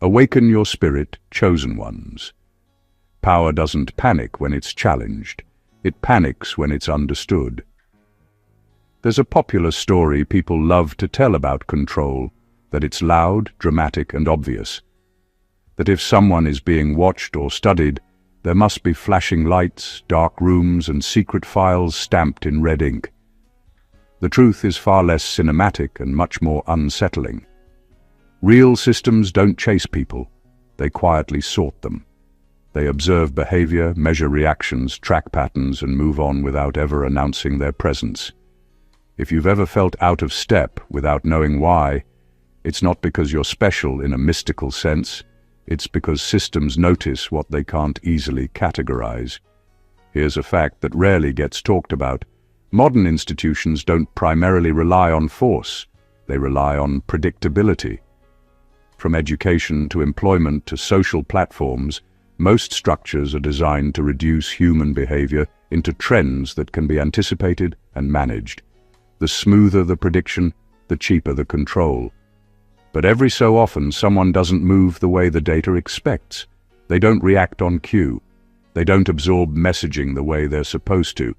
Awaken your spirit, chosen ones. Power doesn't panic when it's challenged. It panics when it's understood. There's a popular story people love to tell about control, that it's loud, dramatic, and obvious. That if someone is being watched or studied, there must be flashing lights, dark rooms, and secret files stamped in red ink. The truth is far less cinematic and much more unsettling. Real systems don't chase people, they quietly sort them. They observe behavior, measure reactions, track patterns, and move on without ever announcing their presence. If you've ever felt out of step without knowing why, it's not because you're special in a mystical sense, it's because systems notice what they can't easily categorize. Here's a fact that rarely gets talked about. Modern institutions don't primarily rely on force, they rely on predictability. From education to employment to social platforms, most structures are designed to reduce human behavior into trends that can be anticipated and managed. The smoother the prediction, the cheaper the control. But every so often, someone doesn't move the way the data expects. They don't react on cue. They don't absorb messaging the way they're supposed to.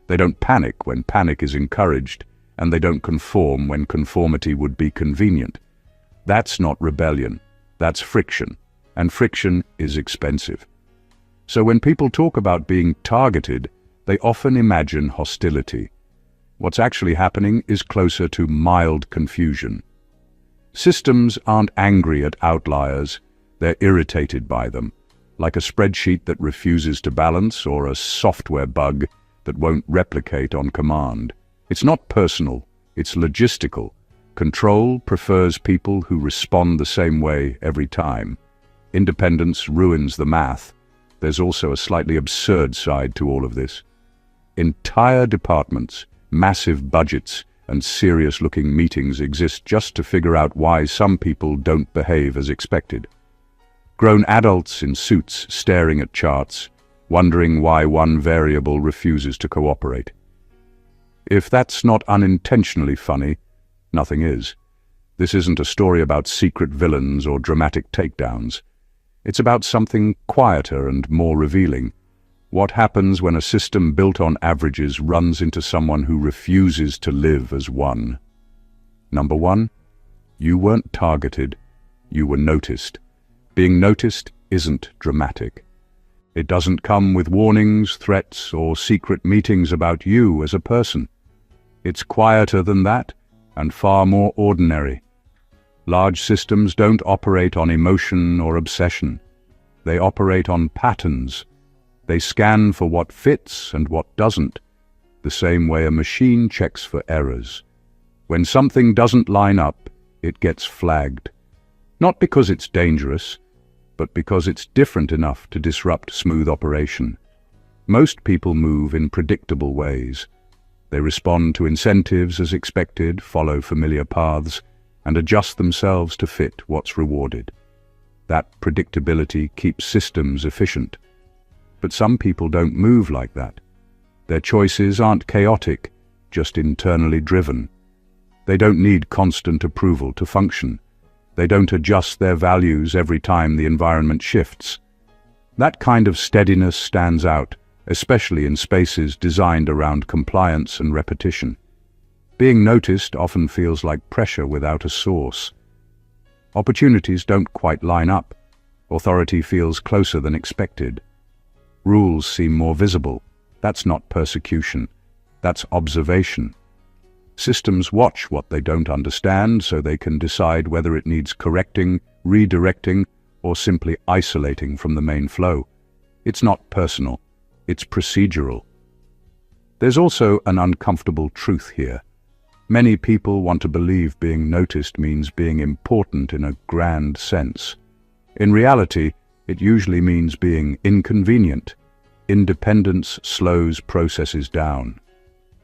They don't panic when panic is encouraged, and they don't conform when conformity would be convenient. That's not rebellion, that's friction, and friction is expensive. So when people talk about being targeted, they often imagine hostility. What's actually happening is closer to mild confusion. Systems aren't angry at outliers, they're irritated by them, like a spreadsheet that refuses to balance or a software bug that won't replicate on command. It's not personal, it's logistical. Control prefers people who respond the same way every time. Independence ruins the math. There's also a slightly absurd side to all of this. Entire departments, massive budgets, and serious-looking meetings exist just to figure out why some people don't behave as expected. Grown adults in suits staring at charts, wondering why one variable refuses to cooperate. If that's not unintentionally funny, nothing is. This isn't a story about secret villains or dramatic takedowns. It's about something quieter and more revealing. What happens when a system built on averages runs into someone who refuses to live as one? Number one, you weren't targeted, you were noticed. Being noticed isn't dramatic. It doesn't come with warnings, threats, or secret meetings about you as a person. It's quieter than that, and far more ordinary. Large systems don't operate on emotion or obsession. They operate on patterns. They scan for what fits and what doesn't, the same way a machine checks for errors. When something doesn't line up, it gets flagged. Not because it's dangerous, but because it's different enough to disrupt smooth operation. Most people move in predictable ways. They respond to incentives as expected, follow familiar paths, and adjust themselves to fit what's rewarded. That predictability keeps systems efficient. But some people don't move like that. Their choices aren't chaotic, just internally driven. They don't need constant approval to function. They don't adjust their values every time the environment shifts. That kind of steadiness stands out, especially in spaces designed around compliance and repetition. Being noticed often feels like pressure without a source. Opportunities don't quite line up. Authority feels closer than expected. Rules seem more visible. That's not persecution. That's observation. Systems watch what they don't understand so they can decide whether it needs correcting, redirecting, or simply isolating from the main flow. It's not personal. It's procedural. There's also an uncomfortable truth here. Many people want to believe being noticed means being important in a grand sense. In reality, it usually means being inconvenient. Independence slows processes down.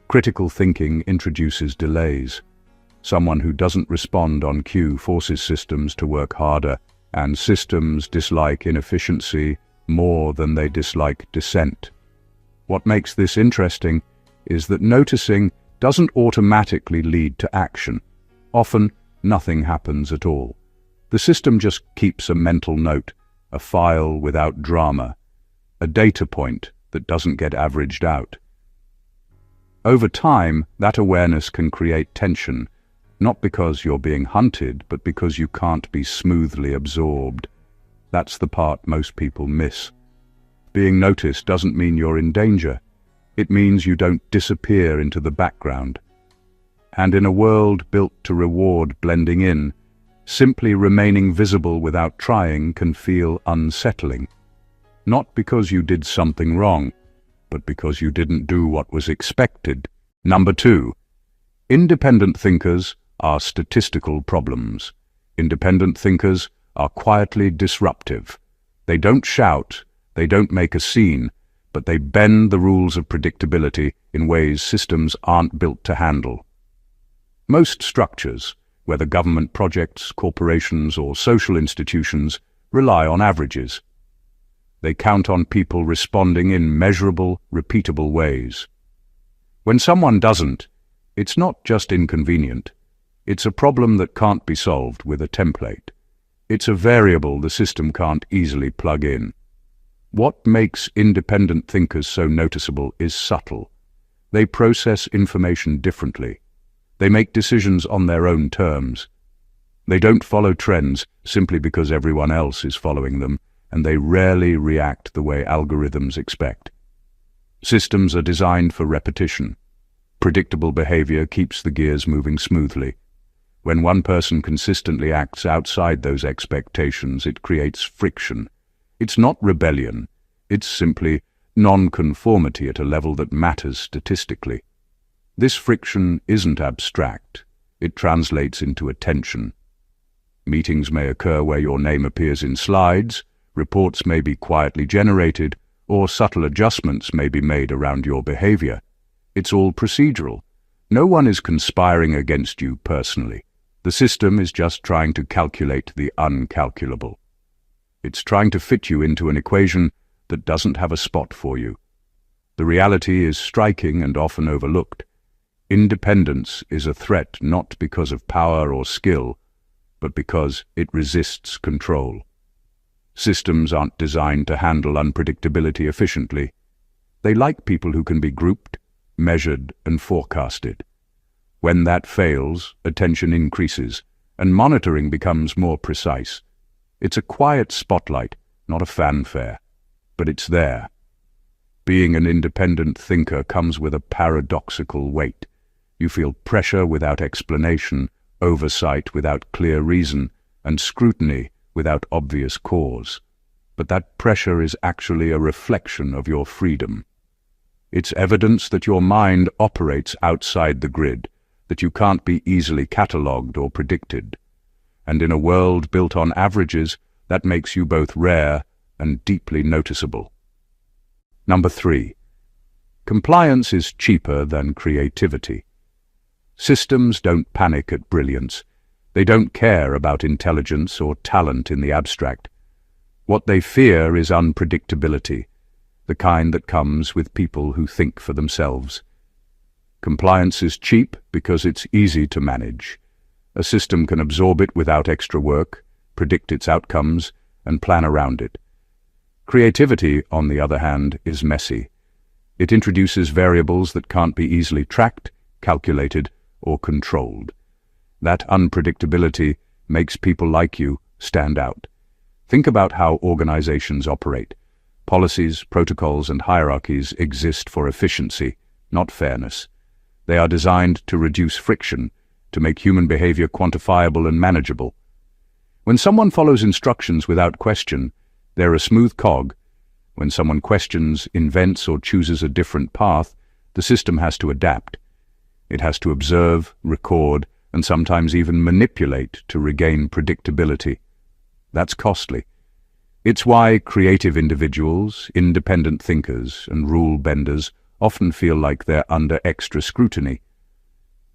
Critical thinking introduces delays. Someone who doesn't respond on cue forces systems to work harder, and systems dislike inefficiency more than they dislike dissent. What makes this interesting is that noticing doesn't automatically lead to action. Often, nothing happens at all. The system just keeps a mental note, a file without drama, a data point that doesn't get averaged out. Over time, that awareness can create tension, not because you're being hunted, but because you can't be smoothly absorbed. That's the part most people miss. Being noticed doesn't mean you're in danger. It means you don't disappear into the background. And in a world built to reward blending in, simply remaining visible without trying can feel unsettling. Not because you did something wrong, but because you didn't do what was expected. Number 2. Independent thinkers are statistical problems. Independent thinkers are quietly disruptive. They don't shout, they don't make a scene, but they bend the rules of predictability in ways systems aren't built to handle. Most structures, whether government projects, corporations, or social institutions, rely on averages. They count on people responding in measurable, repeatable ways. When someone doesn't, it's not just inconvenient. It's a problem that can't be solved with a template. It's a variable the system can't easily plug in. What makes independent thinkers so noticeable is subtle. They process information differently. They make decisions on their own terms. They don't follow trends simply because everyone else is following them, and they rarely react the way algorithms expect. Systems are designed for repetition. Predictable behavior keeps the gears moving smoothly. When one person consistently acts outside those expectations, it creates friction. It's not rebellion. It's simply non-conformity at a level that matters statistically. This friction isn't abstract. It translates into attention. Meetings may occur where your name appears in slides, reports may be quietly generated, or subtle adjustments may be made around your behavior. It's all procedural. No one is conspiring against you personally. The system is just trying to calculate the uncalculable. It's trying to fit you into an equation that doesn't have a spot for you. The reality is striking and often overlooked. Independence is a threat not because of power or skill, but because it resists control. Systems aren't designed to handle unpredictability efficiently. They like people who can be grouped, measured, and forecasted. When that fails, attention increases, and monitoring becomes more precise. It's a quiet spotlight, not a fanfare, but it's there. Being an independent thinker comes with a paradoxical weight. You feel pressure without explanation, oversight without clear reason, and scrutiny without obvious cause. But that pressure is actually a reflection of your freedom. It's evidence that your mind operates outside the grid, that you can't be easily catalogued or predicted. And in a world built on averages, that makes you both rare and deeply noticeable. Number 3. Compliance is cheaper than creativity. Systems don't panic at brilliance. They don't care about intelligence or talent in the abstract. What they fear is unpredictability, the kind that comes with people who think for themselves. Compliance is cheap because it's easy to manage. A system can absorb it without extra work, predict its outcomes, and plan around it. Creativity, on the other hand, is messy. It introduces variables that can't be easily tracked, calculated, or controlled. That unpredictability makes people like you stand out. Think about how organizations operate. Policies, protocols, and hierarchies exist for efficiency, not fairness. They are designed to reduce friction, to make human behavior quantifiable and manageable. When someone follows instructions without question, they're a smooth cog. When someone questions, invents, or chooses a different path, the system has to adapt. It has to observe, record, and sometimes even manipulate to regain predictability. That's costly. It's why creative individuals, independent thinkers, and rule benders often feel like they're under extra scrutiny.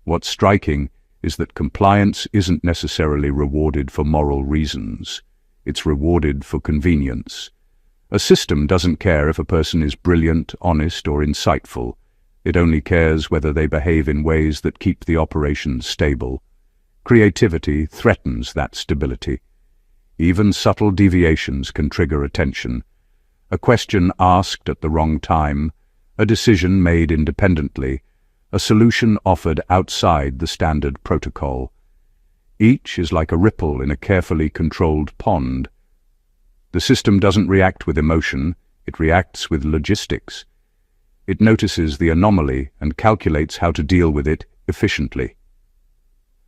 What's striking is that compliance isn't necessarily rewarded for moral reasons. It's rewarded for convenience. A system doesn't care if a person is brilliant, honest, or insightful. It only cares whether they behave in ways that keep the operation stable. Creativity threatens that stability. Even subtle deviations can trigger attention. A question asked at the wrong time, a decision made independently, a solution offered outside the standard protocol. Each is like a ripple in a carefully controlled pond. The system doesn't react with emotion, it reacts with logistics. It notices the anomaly and calculates how to deal with it efficiently.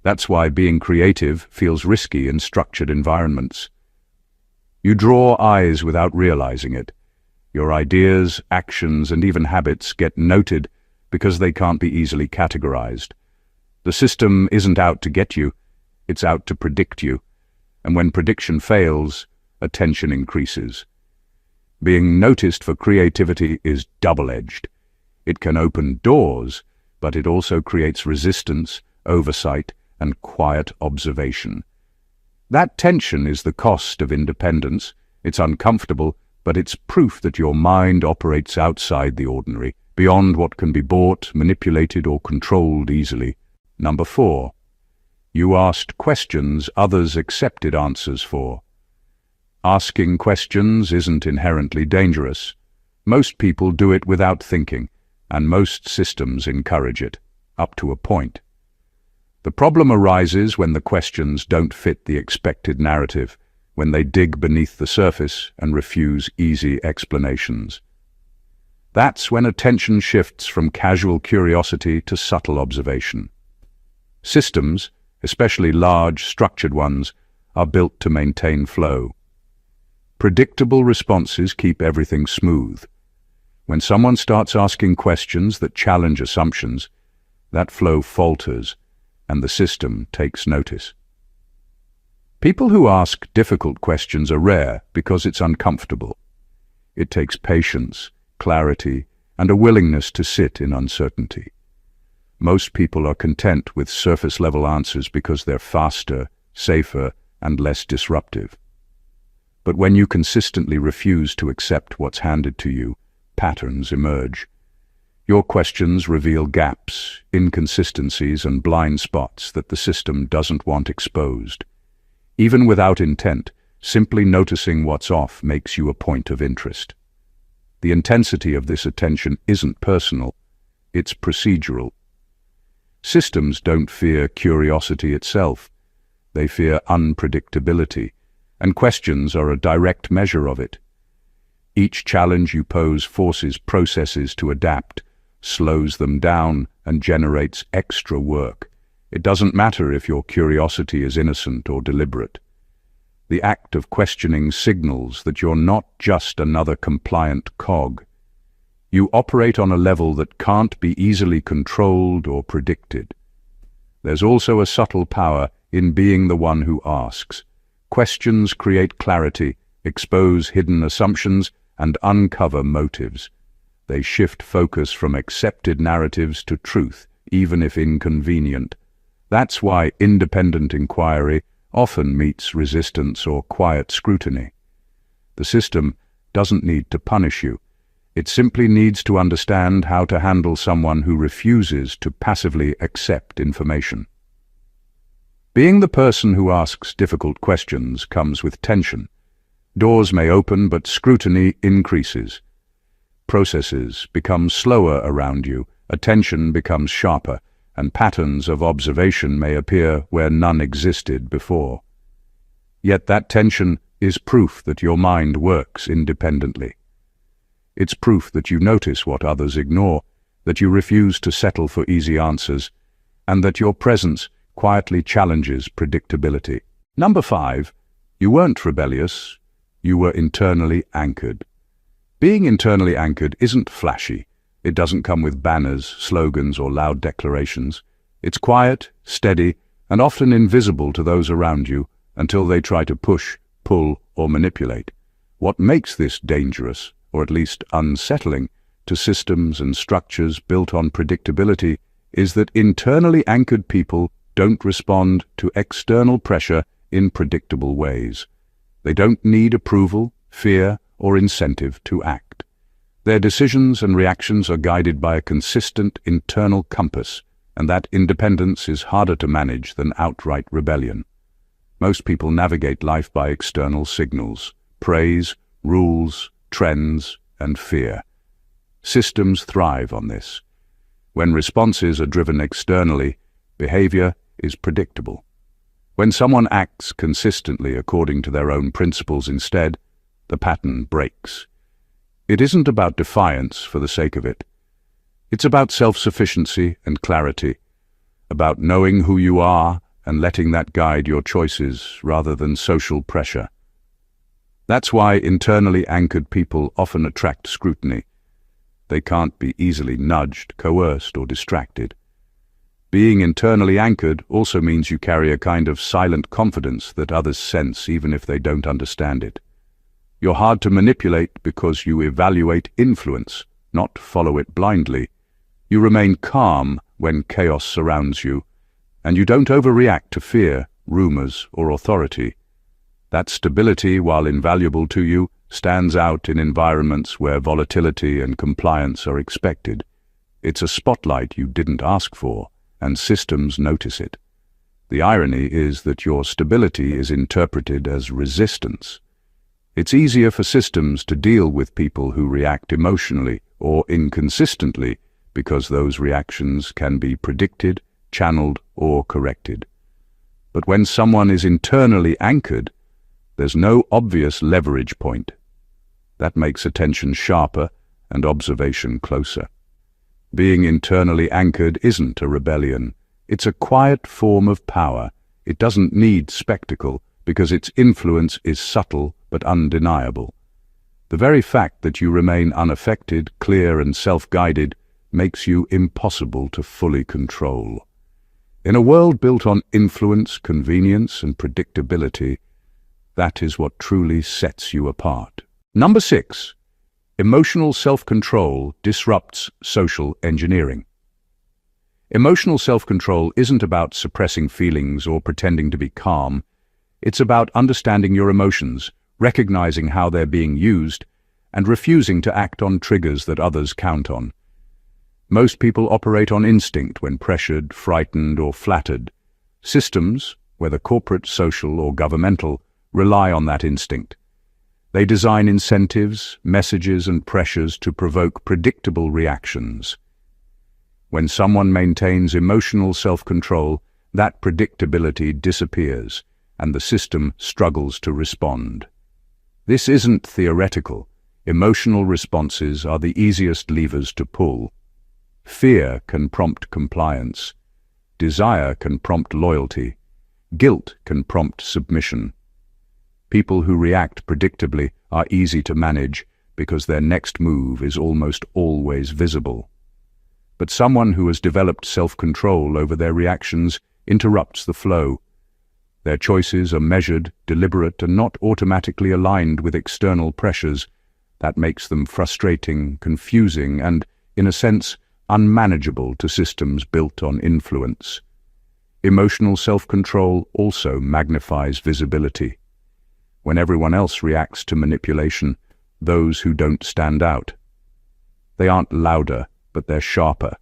That's why being creative feels risky in structured environments. You draw eyes without realizing it. Your ideas, actions, and even habits get noted because they can't be easily categorized. The system isn't out to get you, it's out to predict you. And when prediction fails, attention increases. Being noticed for creativity is double-edged. It can open doors, but it also creates resistance, oversight, and quiet observation. That tension is the cost of independence. It's uncomfortable, but it's proof that your mind operates outside the ordinary, beyond what can be bought, manipulated, or controlled easily. Number 4. You asked questions others accepted answers for. Asking questions isn't inherently dangerous. Most people do it without thinking, and most systems encourage it, up to a point. The problem arises when the questions don't fit the expected narrative, when they dig beneath the surface and refuse easy explanations. That's when attention shifts from casual curiosity to subtle observation. Systems, especially large, structured ones, are built to maintain flow. Predictable responses keep everything smooth. When someone starts asking questions that challenge assumptions, that flow falters, and the system takes notice. People who ask difficult questions are rare because it's uncomfortable. It takes patience, clarity, and a willingness to sit in uncertainty. Most people are content with surface-level answers because they're faster, safer, and less disruptive. But when you consistently refuse to accept what's handed to you, patterns emerge. Your questions reveal gaps, inconsistencies, and blind spots that the system doesn't want exposed. Even without intent, simply noticing what's off makes you a point of interest. The intensity of this attention isn't personal, it's procedural. Systems don't fear curiosity itself. They fear unpredictability, and questions are a direct measure of it. Each challenge you pose forces processes to adapt, slows them down, and generates extra work. It doesn't matter if your curiosity is innocent or deliberate. The act of questioning signals that you're not just another compliant cog. You operate on a level that can't be easily controlled or predicted. There's also a subtle power in being the one who asks. Questions create clarity, expose hidden assumptions, and uncover motives. They shift focus from accepted narratives to truth, even if inconvenient. That's why independent inquiry often meets resistance or quiet scrutiny. The system doesn't need to punish you. It simply needs to understand how to handle someone who refuses to passively accept information. Being the person who asks difficult questions comes with tension. Doors may open, but scrutiny increases. Processes become slower around you, attention becomes sharper, and patterns of observation may appear where none existed before. Yet that tension is proof that your mind works independently. It's proof that you notice what others ignore, that you refuse to settle for easy answers, and that your presence quietly challenges predictability. Number 5, you weren't rebellious, you were internally anchored. Being internally anchored isn't flashy. It doesn't come with banners, slogans, or loud declarations. It's quiet, steady, and often invisible to those around you until they try to push, pull, or manipulate. What makes this dangerous, or at least unsettling, to systems and structures built on predictability is that internally anchored people don't respond to external pressure in predictable ways. They don't need approval, fear, or incentive to act. Their decisions and reactions are guided by a consistent internal compass, and that independence is harder to manage than outright rebellion. Most people navigate life by external signals: praise, rules, trends, and fear. Systems thrive on this. When responses are driven externally, behavior is predictable. When someone acts consistently according to their own principles instead, the pattern breaks. It isn't about defiance for the sake of it. It's about self-sufficiency and clarity, about knowing who you are and letting that guide your choices rather than social pressure. That's why internally anchored people often attract scrutiny. They can't be easily nudged, coerced, or distracted. Being internally anchored also means you carry a kind of silent confidence that others sense even if they don't understand it. You're hard to manipulate because you evaluate influence, not follow it blindly. You remain calm when chaos surrounds you, and you don't overreact to fear, rumors, or authority. That stability, while invaluable to you, stands out in environments where volatility and compliance are expected. It's a spotlight you didn't ask for, and systems notice it. The irony is that your stability is interpreted as resistance. It's easier for systems to deal with people who react emotionally or inconsistently because those reactions can be predicted, channeled, or corrected. But when someone is internally anchored, there's no obvious leverage point. That makes attention sharper and observation closer. Being internally anchored isn't a rebellion. It's a quiet form of power. It doesn't need spectacle because its influence is subtle but undeniable. The very fact that you remain unaffected, clear, and self-guided makes you impossible to fully control. In a world built on influence, convenience, and predictability, that is what truly sets you apart. Number 6. Emotional self-control disrupts social engineering. Emotional self-control isn't about suppressing feelings or pretending to be calm. It's about understanding your emotions, recognizing how they're being used, and refusing to act on triggers that others count on. Most people operate on instinct when pressured, frightened, or flattered. Systems, whether corporate, social, or governmental, rely on that instinct. They design incentives, messages, and pressures to provoke predictable reactions. When someone maintains emotional self-control, that predictability disappears, and the system struggles to respond. This isn't theoretical. Emotional responses are the easiest levers to pull. Fear can prompt compliance. Desire can prompt loyalty. Guilt can prompt submission. People who react predictably are easy to manage because their next move is almost always visible. But someone who has developed self-control over their reactions interrupts the flow. Their choices are measured, deliberate, and not automatically aligned with external pressures. That makes them frustrating, confusing, and, in a sense, unmanageable to systems built on influence. Emotional self-control also magnifies visibility. When everyone else reacts to manipulation, those who don't stand out. They aren't louder, but they're sharper.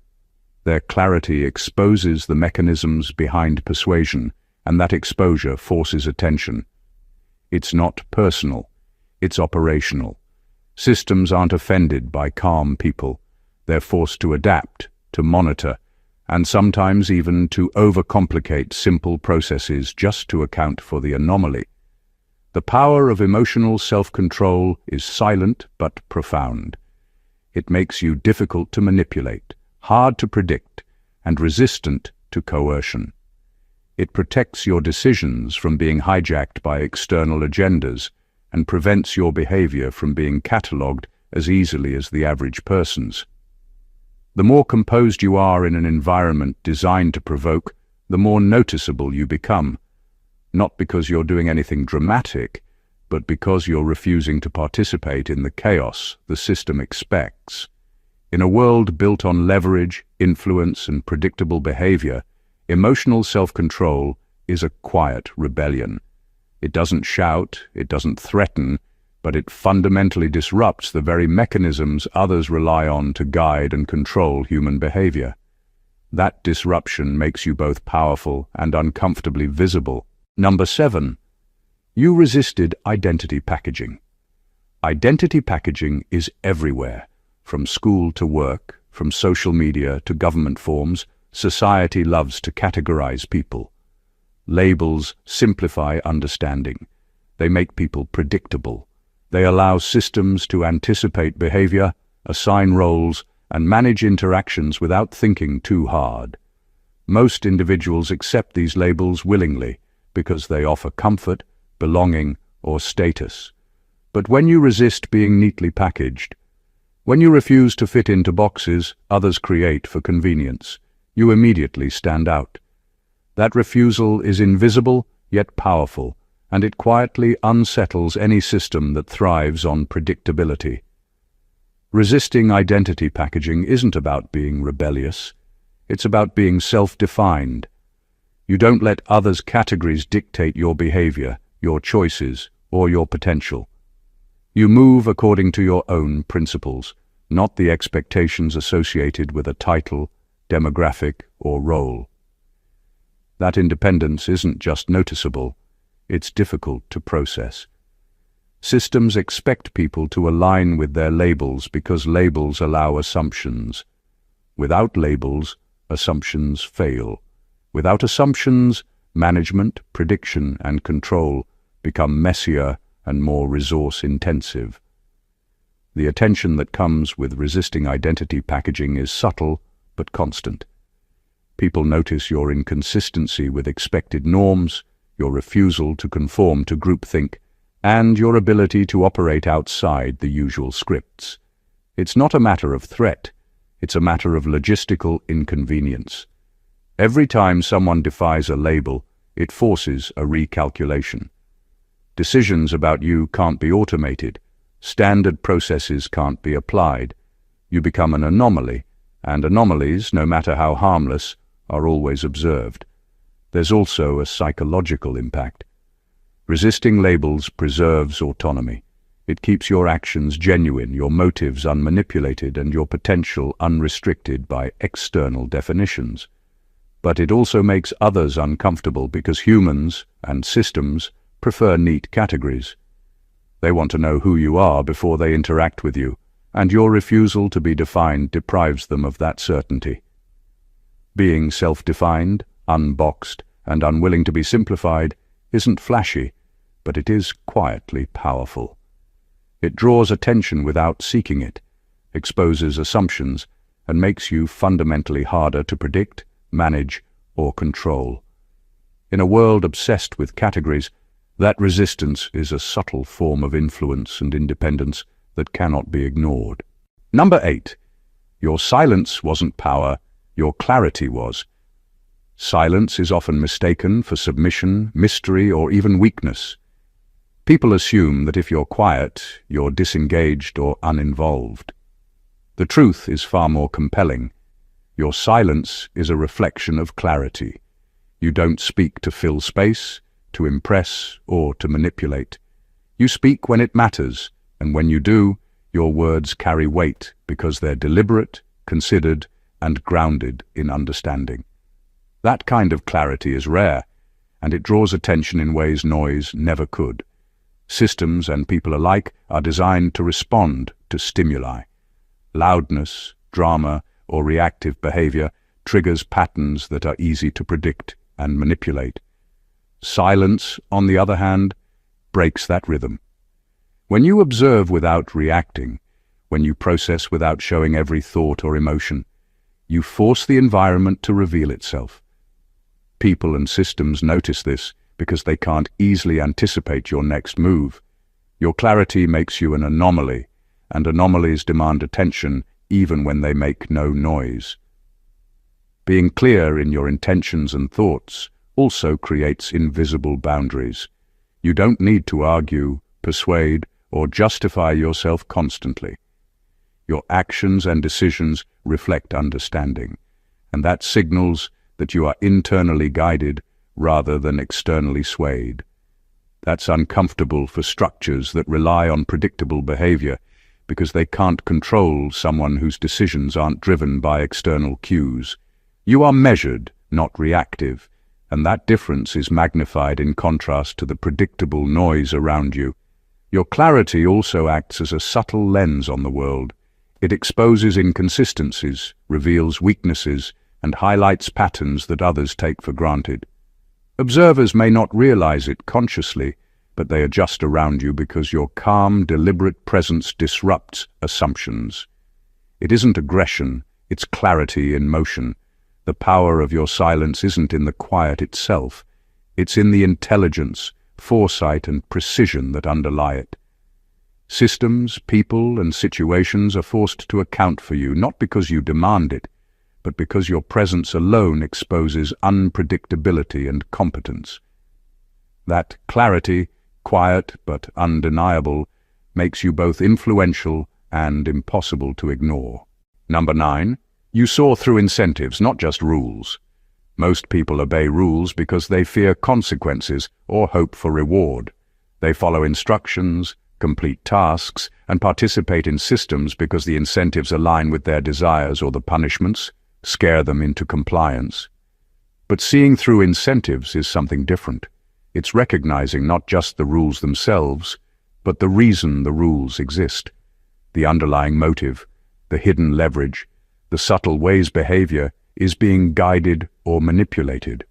Their clarity exposes the mechanisms behind persuasion, and that exposure forces attention. It's not personal, it's operational. Systems aren't offended by calm people. They're forced to adapt, to monitor, and sometimes even to overcomplicate simple processes just to account for the anomaly. The power of emotional self-control is silent but profound. It makes you difficult to manipulate, hard to predict, and resistant to coercion. It protects your decisions from being hijacked by external agendas and prevents your behavior from being catalogued as easily as the average person's. The more composed you are in an environment designed to provoke, the more noticeable you become. Not because you're doing anything dramatic, but because you're refusing to participate in the chaos the system expects. In a world built on leverage, influence, and predictable behavior, emotional self-control is a quiet rebellion. It doesn't shout, it doesn't threaten, but it fundamentally disrupts the very mechanisms others rely on to guide and control human behavior. That disruption makes you both powerful and uncomfortably visible. Number 7. You resisted identity packaging. Identity packaging is everywhere, from school to work, from social media to government forms. Society loves to categorize people. Labels simplify understanding. They make people predictable. They allow systems to anticipate behavior, assign roles, and manage interactions without thinking too hard. Most individuals accept these labels willingly because they offer comfort, belonging, or status. But when you resist being neatly packaged, when you refuse to fit into boxes others create for convenience, you immediately stand out. That refusal is invisible yet powerful, and it quietly unsettles any system that thrives on predictability. Resisting identity packaging isn't about being rebellious. It's about being self-defined. You don't let others' categories dictate your behavior, your choices, or your potential. You move according to your own principles, not the expectations associated with a title, demographic, or role. That independence isn't just noticeable, it's difficult to process. Systems expect people to align with their labels because labels allow assumptions. Without labels, assumptions fail. Without assumptions, management, prediction, and control become messier and more resource-intensive. The attention that comes with resisting identity packaging is subtle but constant. People notice your inconsistency with expected norms, your refusal to conform to groupthink, and your ability to operate outside the usual scripts. It's not a matter of threat, it's a matter of logistical inconvenience. Every time someone defies a label, it forces a recalculation. Decisions about you can't be automated. Standard processes can't be applied. You become an anomaly, and anomalies, no matter how harmless, are always observed. There's also a psychological impact. Resisting labels preserves autonomy. It keeps your actions genuine, your motives unmanipulated, and your potential unrestricted by external definitions. But it also makes others uncomfortable because humans and systems prefer neat categories. They want to know who you are before they interact with you, and your refusal to be defined deprives them of that certainty. Being self-defined, unboxed, and unwilling to be simplified isn't flashy, but it is quietly powerful. It draws attention without seeking it, exposes assumptions, and makes you fundamentally harder to predict, manage, or control. In a world obsessed with categories, that resistance is a subtle form of influence and independence that cannot be ignored. Number 8. Your silence wasn't power, your clarity was. Silence is often mistaken for submission, mystery, or even weakness. People assume that if you're quiet, you're disengaged or uninvolved. The truth is far more compelling. Your silence is a reflection of clarity. You don't speak to fill space, to impress, or to manipulate. You speak when it matters, and when you do, your words carry weight because they're deliberate, considered, and grounded in understanding. That kind of clarity is rare, and it draws attention in ways noise never could. Systems and people alike are designed to respond to stimuli. Loudness, drama, or reactive behavior triggers patterns that are easy to predict and manipulate. Silence, on the other hand, breaks that rhythm. When you observe without reacting, when you process without showing every thought or emotion, you force the environment to reveal itself. People and systems notice this because they can't easily anticipate your next move. Your clarity makes you an anomaly, and anomalies demand attention even when they make no noise. Being clear in your intentions and thoughts also creates invisible boundaries. You don't need to argue, persuade, or justify yourself constantly. Your actions and decisions reflect understanding, and that signals that you are internally guided rather than externally swayed. That's uncomfortable for structures that rely on predictable behavior because they can't control someone whose decisions aren't driven by external cues. You are measured, not reactive, and that difference is magnified in contrast to the predictable noise around you. Your clarity also acts as a subtle lens on the world. It exposes inconsistencies, reveals weaknesses, and highlights patterns that others take for granted. Observers may not realize it consciously, but they adjust around you because your calm, deliberate presence disrupts assumptions. It isn't aggression, it's clarity in motion. The power of your silence isn't in the quiet itself. It's in the intelligence, foresight, and precision that underlie it. Systems, people, and situations are forced to account for you, not because you demand it, but because your presence alone exposes unpredictability and competence. That clarity, quiet but undeniable, makes you both influential and impossible to ignore. Number 9. You soar through incentives, not just rules. Most people obey rules because they fear consequences or hope for reward. They follow instructions, complete tasks, and participate in systems because the incentives align with their desires, or the punishments scare them into compliance. But seeing through incentives is something different. It's recognizing not just the rules themselves, but the reason the rules exist. The underlying motive, the hidden leverage, the subtle ways behavior is being guided or manipulated.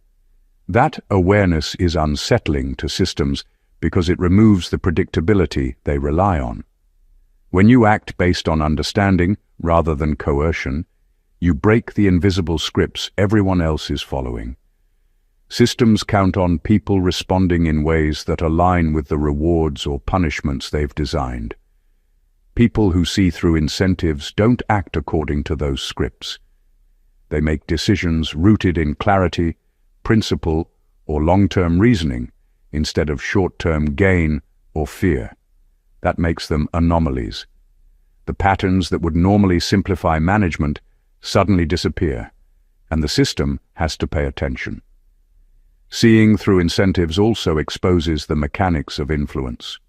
That awareness is unsettling to systems because it removes the predictability they rely on. When you act based on understanding rather than coercion, you break the invisible scripts everyone else is following. Systems count on people responding in ways that align with the rewards or punishments they've designed. People who see through incentives don't act according to those scripts. They make decisions rooted in clarity, principle, or long-term reasoning instead of short-term gain or fear. That makes them anomalies. The patterns that would normally simplify management suddenly disappear, and the system has to pay attention. Seeing through incentives also exposes the mechanics of influence.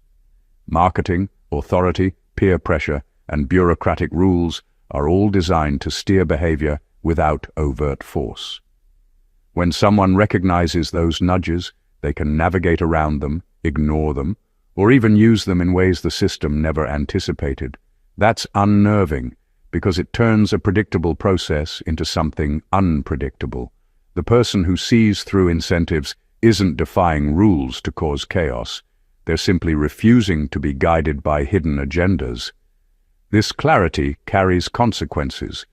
Marketing, authority, peer pressure, and bureaucratic rules are all designed to steer behavior without overt force. When someone recognizes those nudges, they can navigate around them, ignore them, or even use them in ways the system never anticipated. That's unnerving, because it turns a predictable process into something unpredictable. The person who sees through incentives isn't defying rules to cause chaos. They're simply refusing to be guided by hidden agendas. This clarity carries consequences.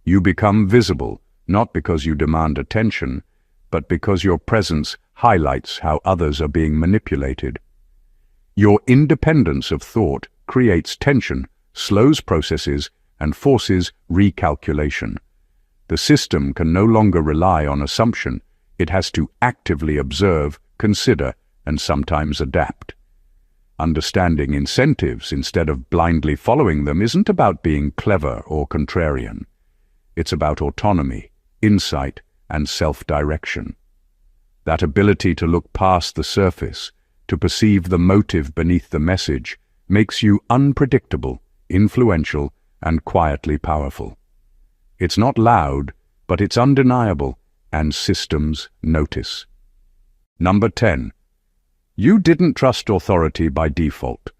You become visible, not because you demand attention, but because your presence highlights how others are being manipulated. Your independence of thought creates tension, slows processes, and forces recalculation. The system can no longer rely on assumption. It has to actively observe, consider, and sometimes adapt. Understanding incentives instead of blindly following them isn't about being clever or contrarian. It's about autonomy, insight, and self-direction. That ability to look past the surface, to perceive the motive beneath the message, makes you unpredictable, influential, and quietly powerful. It's not loud, but it's undeniable, and systems notice. Number 10. You didn't trust authority by default.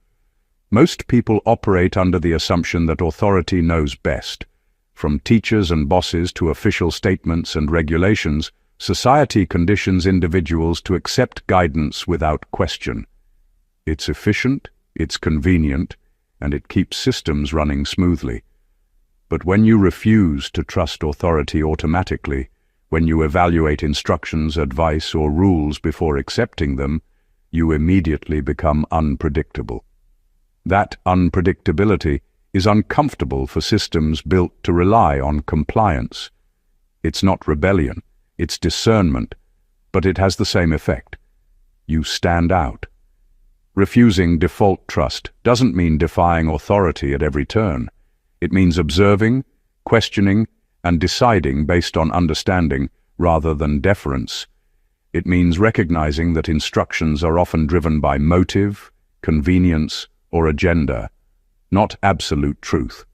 Most people operate under the assumption that authority knows best. From teachers and bosses to official statements and regulations, society conditions individuals to accept guidance without question. It's efficient, it's convenient, and it keeps systems running smoothly. But when you refuse to trust authority automatically, when you evaluate instructions, advice, or rules before accepting them, you immediately become unpredictable. That unpredictability is uncomfortable for systems built to rely on compliance. It's not rebellion, it's discernment, but it has the same effect. You stand out. Refusing default trust doesn't mean defying authority at every turn. It means observing, questioning, and deciding based on understanding rather than deference. It means recognizing that instructions are often driven by motive, convenience, or agenda, not absolute truth.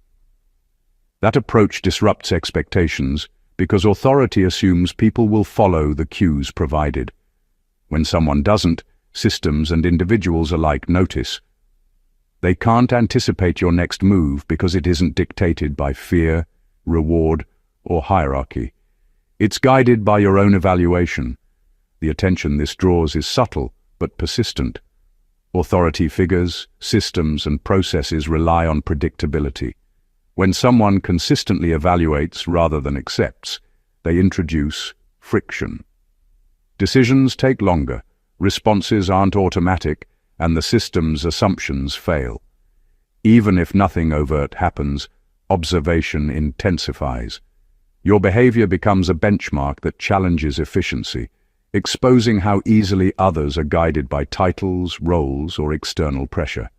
That approach disrupts expectations because authority assumes people will follow the cues provided. When someone doesn't, systems and individuals alike notice. They can't anticipate your next move because it isn't dictated by fear, reward, or hierarchy. It's guided by your own evaluation. The attention this draws is subtle but persistent. Authority figures, systems, and processes rely on predictability. When someone consistently evaluates rather than accepts, they introduce friction. Decisions take longer, responses aren't automatic, and the system's assumptions fail. Even if nothing overt happens, observation intensifies. Your behavior becomes a benchmark that challenges efficiency, exposing how easily others are guided by titles, roles, or external pressure.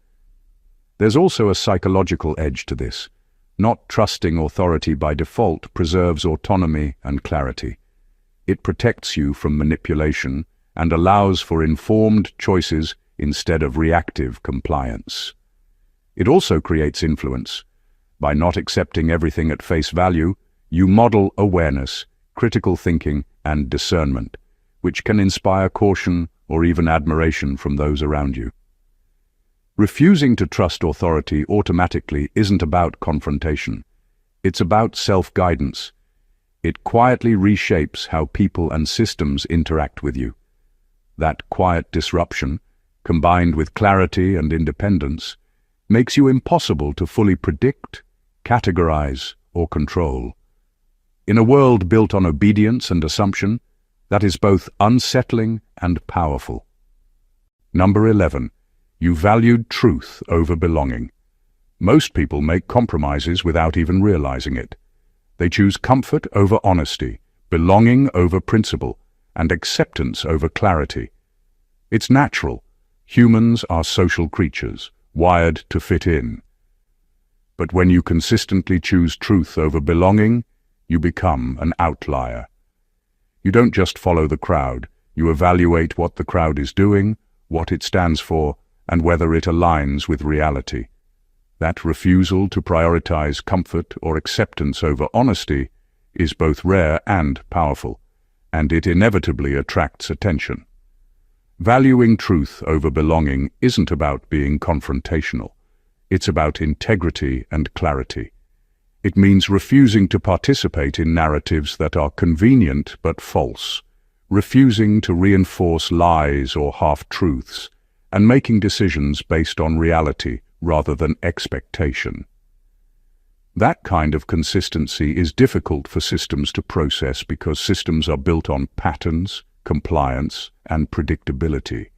There's also a psychological edge to this. Not trusting authority by default preserves autonomy and clarity. It protects you from manipulation and allows for informed choices instead of reactive compliance. It also creates influence. By not accepting everything at face value, you model awareness, critical thinking, and discernment, which can inspire caution or even admiration from those around you. Refusing to trust authority automatically isn't about confrontation. It's about self-guidance. It quietly reshapes how people and systems interact with you. That quiet disruption, combined with clarity and independence, makes you impossible to fully predict, categorize, or control. In a world built on obedience and assumption, that is both unsettling and powerful. Number 11. You valued truth over belonging. Most people make compromises without even realizing it. They choose comfort over honesty, belonging over principle, and acceptance over clarity. It's natural. Humans are social creatures, wired to fit in. But when you consistently choose truth over belonging, you become an outlier. You don't just follow the crowd, you evaluate what the crowd is doing, what it stands for, and whether it aligns with reality. That refusal to prioritize comfort or acceptance over honesty is both rare and powerful, and it inevitably attracts attention. Valuing truth over belonging isn't about being confrontational. It's about integrity and clarity. It means refusing to participate in narratives that are convenient but false, refusing to reinforce lies or half-truths, and making decisions based on reality rather than expectation. That kind of consistency is difficult for systems to process because systems are built on patterns, compliance, and predictability.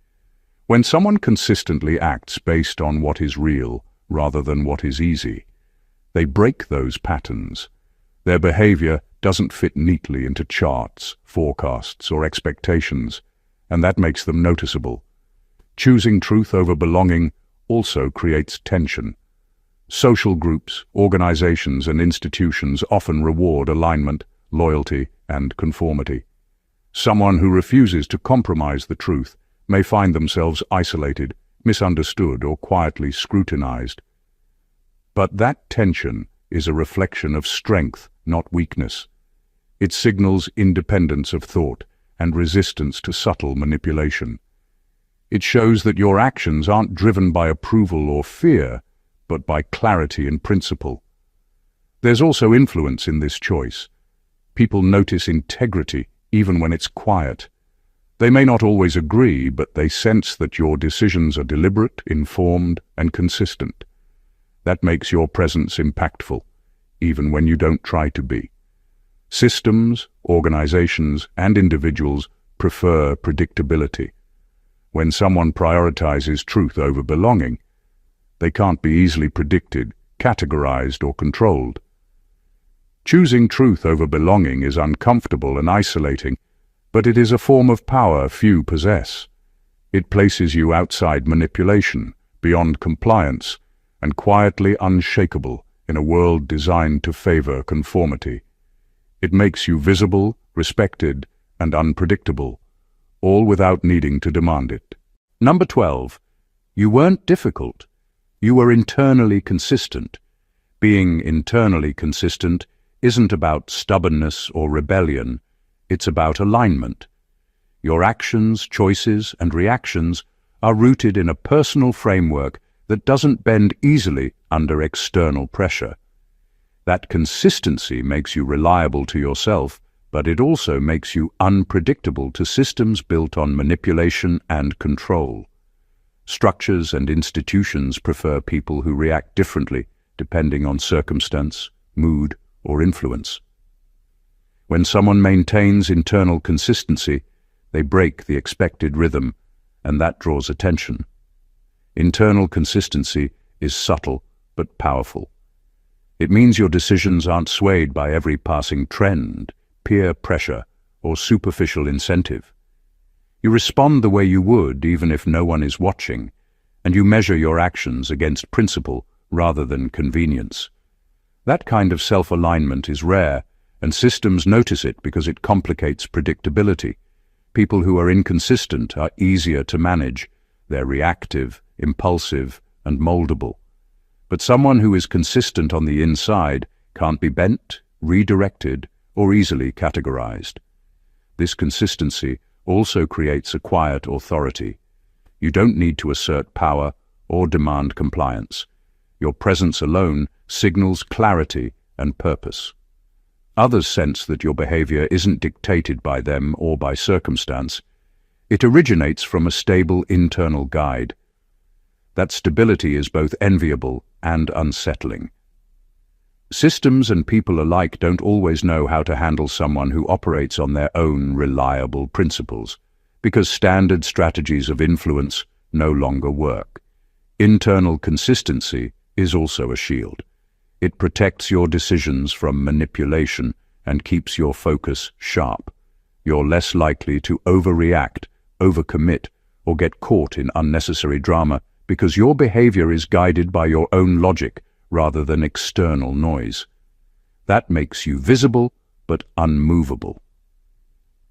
When someone consistently acts based on what is real rather than what is easy, they break those patterns. Their behavior doesn't fit neatly into charts, forecasts, or expectations, and that makes them noticeable. Choosing truth over belonging also creates tension. Social groups, organizations, and institutions often reward alignment, loyalty, and conformity. Someone who refuses to compromise the truth may find themselves isolated, misunderstood, or quietly scrutinized. But that tension is a reflection of strength, not weakness. It signals independence of thought and resistance to subtle manipulation. It shows that your actions aren't driven by approval or fear, but by clarity and principle. There's also influence in this choice. People notice integrity even when it's quiet. They may not always agree, but they sense that your decisions are deliberate, informed, and consistent. That makes your presence impactful, even when you don't try to be. Systems, organizations, and individuals prefer predictability. When someone prioritizes truth over belonging, they can't be easily predicted, categorized, or controlled. Choosing truth over belonging is uncomfortable and isolating, but it is a form of power few possess. It places you outside manipulation, beyond compliance, and quietly unshakable in a world designed to favor conformity. It makes you visible, respected, and unpredictable, all without needing to demand it. Number 12. You weren't difficult. You were internally consistent. Being internally consistent isn't about stubbornness or rebellion, it's about alignment. Your actions, choices, and reactions are rooted in a personal framework that doesn't bend easily under external pressure. That consistency makes you reliable to yourself, but it also makes you unpredictable to systems built on manipulation and control. Structures and institutions prefer people who react differently depending on circumstance, mood, or influence. When someone maintains internal consistency, they break the expected rhythm, and that draws attention. Internal consistency is subtle but powerful. It means your decisions aren't swayed by every passing trend, peer pressure, or superficial incentive. You respond the way you would even if no one is watching, and you measure your actions against principle rather than convenience. That kind of self-alignment is rare, and systems notice it because it complicates predictability. People who are inconsistent are easier to manage. They're reactive, impulsive, and moldable. But someone who is consistent on the inside can't be bent, redirected, or easily categorized. This consistency also creates a quiet authority. You don't need to assert power or demand compliance. Your presence alone signals clarity and purpose. Others sense that your behavior isn't dictated by them or by circumstance. It originates from a stable internal guide. That stability is both enviable and unsettling. Systems and people alike don't always know how to handle someone who operates on their own reliable principles, because standard strategies of influence no longer work. Internal consistency is also a shield. It protects your decisions from manipulation and keeps your focus sharp. You're less likely to overreact, overcommit, or get caught in unnecessary drama because your behavior is guided by your own logic rather than external noise. That makes you visible but unmovable.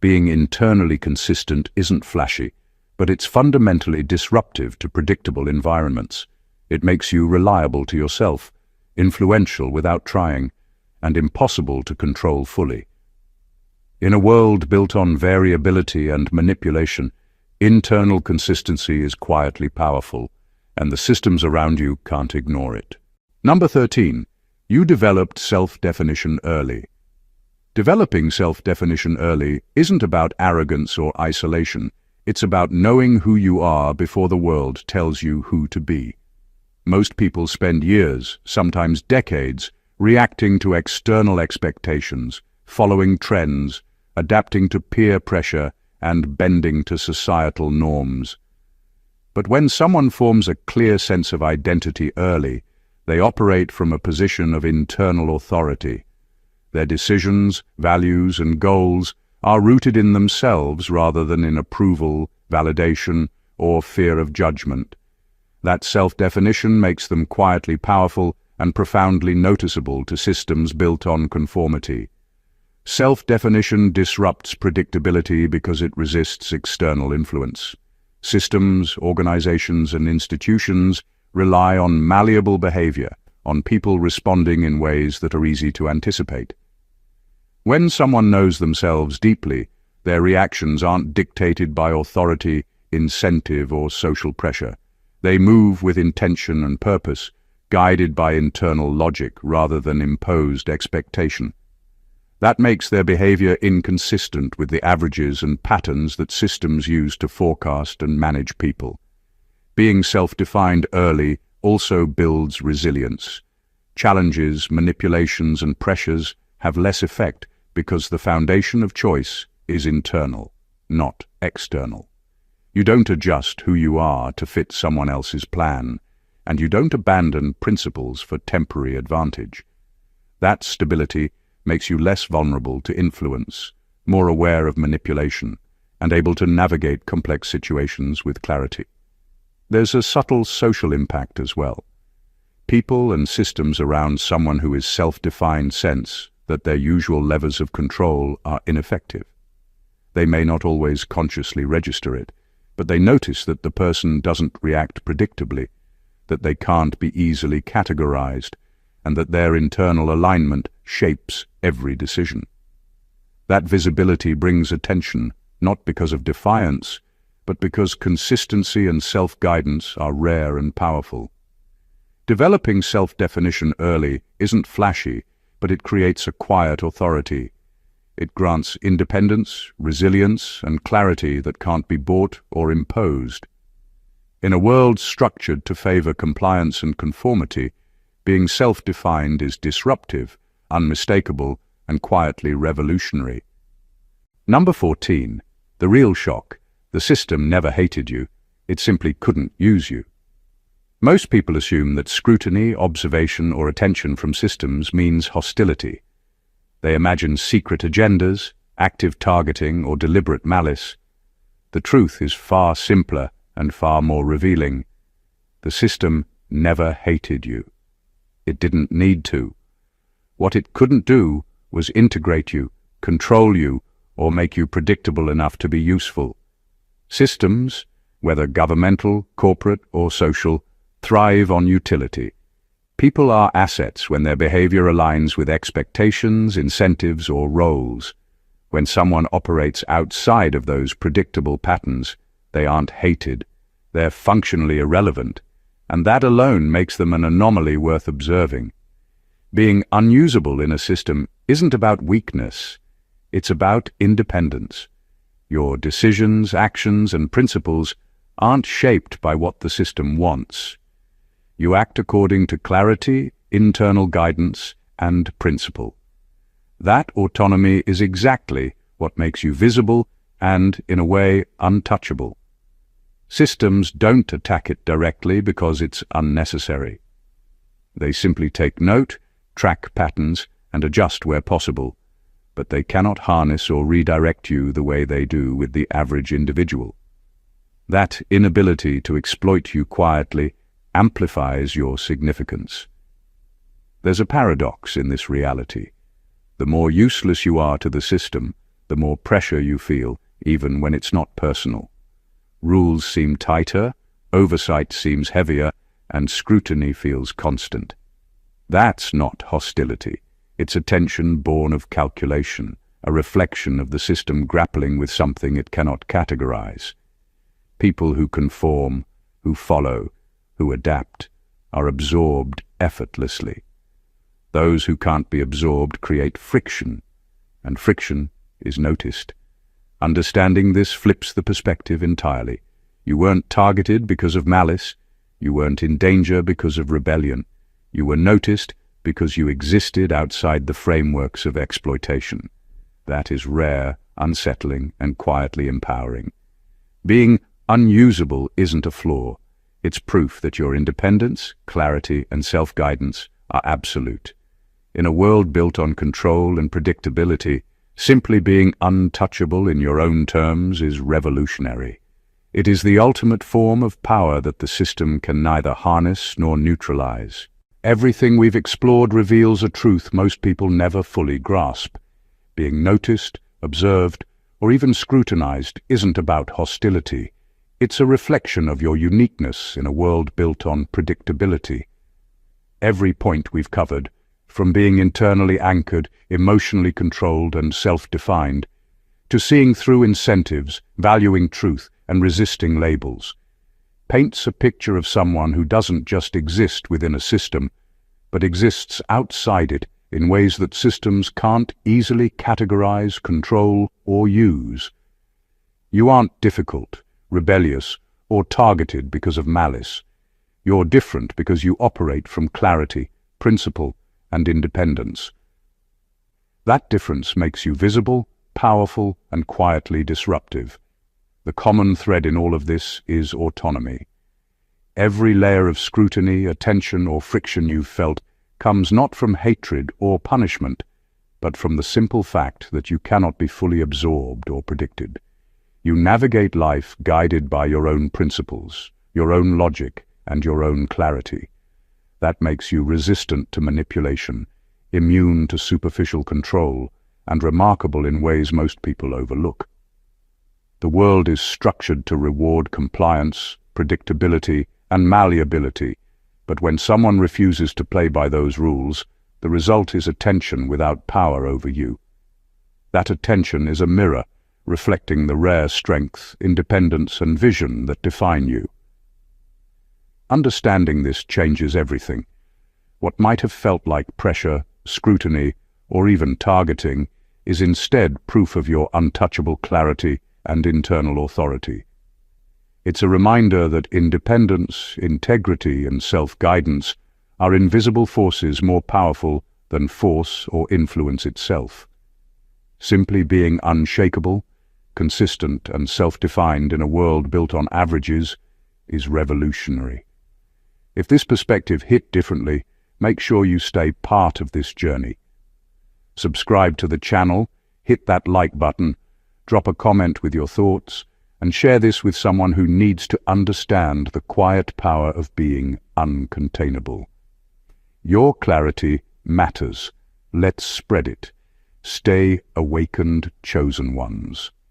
Being internally consistent isn't flashy, but it's fundamentally disruptive to predictable environments. It makes you reliable to yourself, influential without trying, and impossible to control fully. In a world built on variability and manipulation, internal consistency is quietly powerful, and the systems around you can't ignore it. Number 13. You developed self-definition early. Developing self-definition early isn't about arrogance or isolation. It's about knowing who you are before the world tells you who to be. Most people spend years, sometimes decades, reacting to external expectations, following trends, adapting to peer pressure, and bending to societal norms. But when someone forms a clear sense of identity early, they operate from a position of internal authority. Their decisions, values, and goals are rooted in themselves rather than in approval, validation, or fear of judgment. That self-definition makes them quietly powerful and profoundly noticeable to systems built on conformity. Self-definition disrupts predictability because it resists external influence. Systems, organizations, and institutions rely on malleable behavior, on people responding in ways that are easy to anticipate. When someone knows themselves deeply, their reactions aren't dictated by authority, incentive, or social pressure. They move with intention and purpose, guided by internal logic rather than imposed expectation. That makes their behavior inconsistent with the averages and patterns that systems use to forecast and manage people. Being self-defined early also builds resilience. Challenges, manipulations, and pressures have less effect because the foundation of choice is internal, not external. You don't adjust who you are to fit someone else's plan, and you don't abandon principles for temporary advantage. That stability makes you less vulnerable to influence, more aware of manipulation, and able to navigate complex situations with clarity. There's a subtle social impact as well. People and systems around someone who is self-defined sense that their usual levers of control are ineffective. They may not always consciously register it, but they notice that the person doesn't react predictably, that they can't be easily categorized, and that their internal alignment shapes every decision. That visibility brings attention, not because of defiance, but because consistency and self-guidance are rare and powerful. Developing self-definition early isn't flashy, but it creates a quiet authority. It grants independence, resilience, and clarity that can't be bought or imposed. In a world structured to favor compliance and conformity, being self-defined is disruptive, unmistakable, and quietly revolutionary. Number 14. The real shock. The system never hated you, it simply couldn't use you. Most people assume that scrutiny, observation, or attention from systems means hostility. They imagine secret agendas, active targeting, or deliberate malice. The truth is far simpler and far more revealing. The system never hated you. It didn't need to. What it couldn't do was integrate you, control you, or make you predictable enough to be useful. Systems, whether governmental, corporate, or social, thrive on utility. People are assets when their behavior aligns with expectations, incentives, or roles. When someone operates outside of those predictable patterns, they aren't hated. They're functionally irrelevant, and that alone makes them an anomaly worth observing. Being unusable in a system isn't about weakness. It's about independence. Your decisions, actions, and principles aren't shaped by what the system wants. You act according to clarity, internal guidance, and principle. That autonomy is exactly what makes you visible and, in a way, untouchable. Systems don't attack it directly because it's unnecessary. They simply take note, track patterns, and adjust where possible, but they cannot harness or redirect you the way they do with the average individual. That inability to exploit you quietly amplifies your significance. There's a paradox in this reality. The more useless you are to the system, the more pressure you feel, even when it's not personal. Rules seem tighter, oversight seems heavier, and scrutiny feels constant. That's not hostility. It's a tension born of calculation, a reflection of the system grappling with something it cannot categorize. People who conform, who follow, who adapt, are absorbed effortlessly. Those who can't be absorbed create friction, and friction is noticed. Understanding this flips the perspective entirely. You weren't targeted because of malice. You weren't in danger because of rebellion. You were noticed because you existed outside the frameworks of exploitation. That is rare, unsettling, and quietly empowering. Being unusable isn't a flaw. It's proof that your independence, clarity, and self-guidance are absolute. In a world built on control and predictability, simply being untouchable in your own terms is revolutionary. It is the ultimate form of power that the system can neither harness nor neutralize. Everything we've explored reveals a truth most people never fully grasp. Being noticed, observed, or even scrutinized isn't about hostility. It's a reflection of your uniqueness in a world built on predictability. Every point we've covered, from being internally anchored, emotionally controlled, and self-defined, to seeing through incentives, valuing truth, and resisting labels, paints a picture of someone who doesn't just exist within a system, but exists outside it in ways that systems can't easily categorize, control, or use. You aren't difficult, rebellious, or targeted because of malice. You're different because you operate from clarity, principle, and independence. That difference makes you visible, powerful, and quietly disruptive. The common thread in all of this is autonomy. Every layer of scrutiny, attention, or friction you've felt comes not from hatred or punishment, but from the simple fact that you cannot be fully absorbed or predicted. You navigate life guided by your own principles, your own logic, and your own clarity. That makes you resistant to manipulation, immune to superficial control, and remarkable in ways most people overlook. The world is structured to reward compliance, predictability, and malleability, but when someone refuses to play by those rules, The result is attention without power over you. That attention is a mirror, reflecting the rare strength, independence, and vision that define you. Understanding this changes everything. What might have felt like pressure, scrutiny, or even targeting is instead proof of your untouchable clarity and internal authority. It's a reminder that independence, integrity, and self-guidance are invisible forces more powerful than force or influence itself. Simply being unshakable, consistent, and self-defined in a world built on averages is revolutionary. If this perspective hit differently, make sure you stay part of this journey. Subscribe to the channel, hit that like button, drop a comment with your thoughts, and share this with someone who needs to understand the quiet power of being uncontainable. Your clarity matters. Let's spread it. Stay awakened, chosen ones.